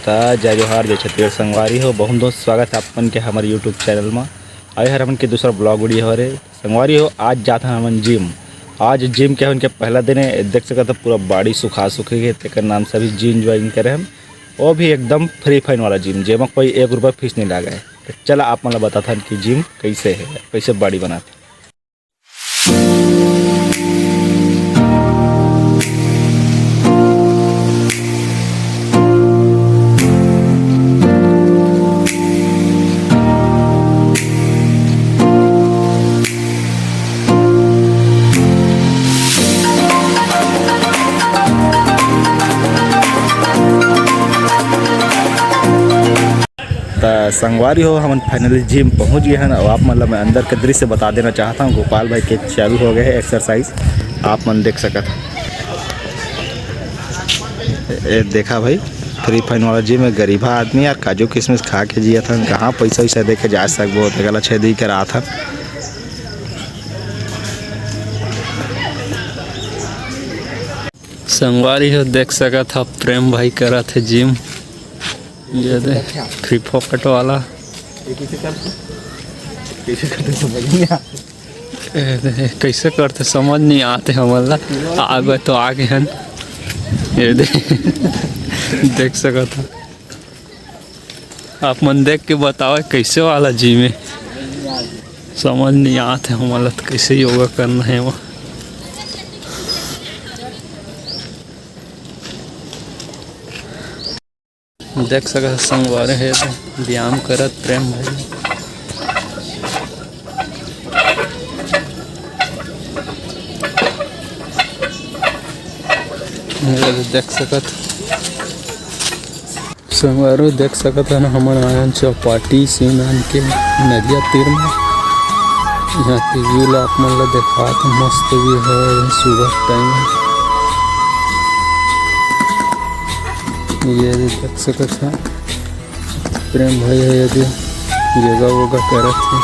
जय जोहार जय छत्तीसगढ़ संगवारी हो बहुत बहुत स्वागत है अपन के हमारे यूट्यूब चैनल में। आए हर हमन के दूसरा ब्लॉग वीडियो हो रे संगवारी हो। आज जाते हैं हमन जिम। आज जिम के उनके पहला दिन है, देख सकते पूरा बॉडी सुखा सुखी है। तेकर नाम से भी जिम ज्वाइन करे हम, वो भी एकदम फ्री फाइन वाला जिम जेमा कोई 1 रुपये फीस नहीं लगा है। तो चला आप मतलब बताता है कि जिम कैसे है, कैसे बॉडी बनाते। संगवारी हो हम फाइनली जिम पहुंच गए हैं और आप मतलब मैं अंदर के दृश्य बता देना चाहता हूं। गोपाल भाई के चालू हो गए हैं एक्सरसाइज, आप मन देख सकते हैं। देखा भाई फ्री फाइन वाला जिम है। गरीबा आदमी यार काजू किशमिश खा के जिया था, कहाँ पैसा वैसा देखे जा सक बहुत गला छेदी कर रहा था। संगवारी हो देख सका था प्रेम भाई करा थे जिम। ये दे फ्री पॉकेट वाला कैसे करते समझ नहीं आते हमारा। आगे तो आगे हैं ये देख सका था। आप मन देख के बताओ कैसे वाला जिम है, समझ नहीं आते हमारा तो कैसे योगा करना है वो। देख सकते संगवारी है व्यायाम करत प्रेम भाई। देख सकत संगवारी देख सकत है ना हमारे आयन चौपाटी सीनान के नदिया तीर में। यहाँ के व्यू आप मन ला देखा तो मस्त भी है। सुबह टाइम ये देख सकते हैं प्रेम भाई है यदि योगा वोगा करत है।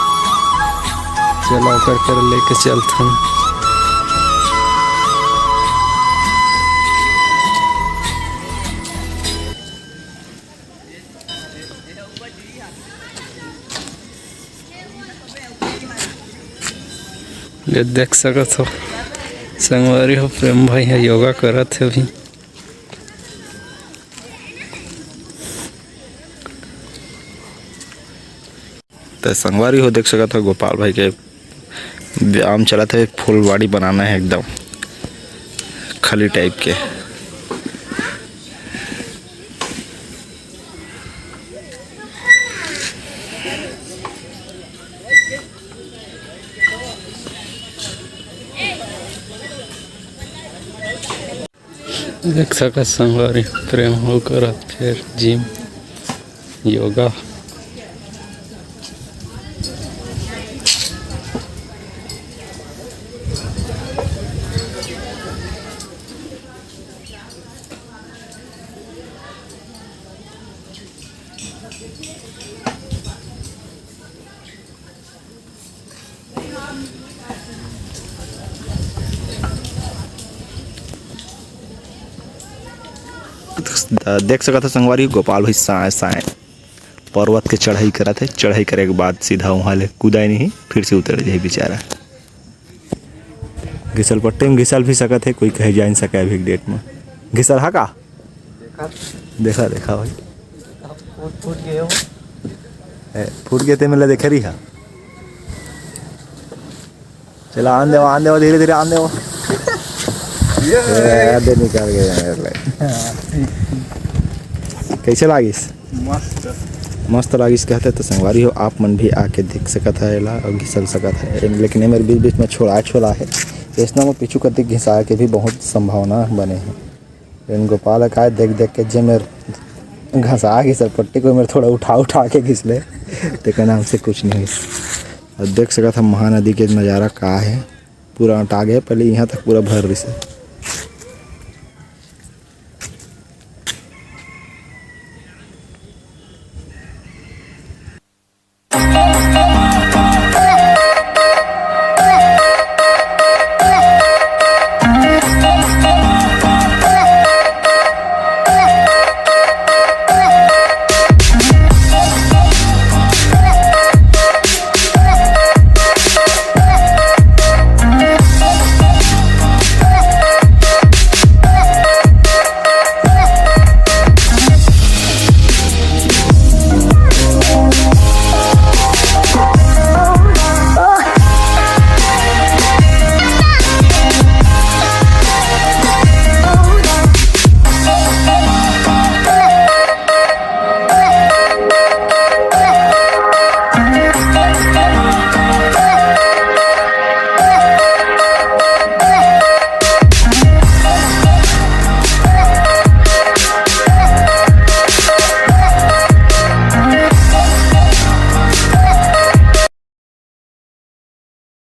चला कर लेके चलते हैं। ये देख सकते हो संगवारी हो प्रेम भाई है योगा करत है अभी। तो संगवारी हो देख सकता था गोपाल भाई के व्यायाम चला था। फुल बॉडी बनाना है एकदम खाली टाइप के। देख सकते संगवारी प्रेम हो कर फिर जिम योगा। देख सकता था संगवारी गोपाल भाई साए पर्वत के चढ़ाई करा थे। चढ़ाई करे के बाद सीधा वहाँ ले कूदा नहीं, फिर से उतर जाए बेचारा। घिसल पट्टे में घिसल भी सकत है, कोई कहीं जा नहीं सका अभी डेट में। घिसल हा का देखा देखा भाई फूट गए थे मतलब देख रही है। चला आन देवा धीरे धीरे आन देवा निकाल गए। कैसे लागिस? मस्त लागिस कहते तो संगवारी हो आप मन भी आके देख सकत है ला और घिसल सकत है। लेकिन मेरे बीच बीच में छोड़ा है इसना में पीछू करते घिसा के भी बहुत संभावना बने हैं। लेकिन गोपाल का देख के जे मेरे घसा घिसल पट्टी को मेरे थोड़ा उठा के घिस ले तो नाम से कुछ नहीं। और देख सकत हम महानदी के नज़ारा का है, पूरा अटा गए पहले यहाँ तक पूरा भर रही से।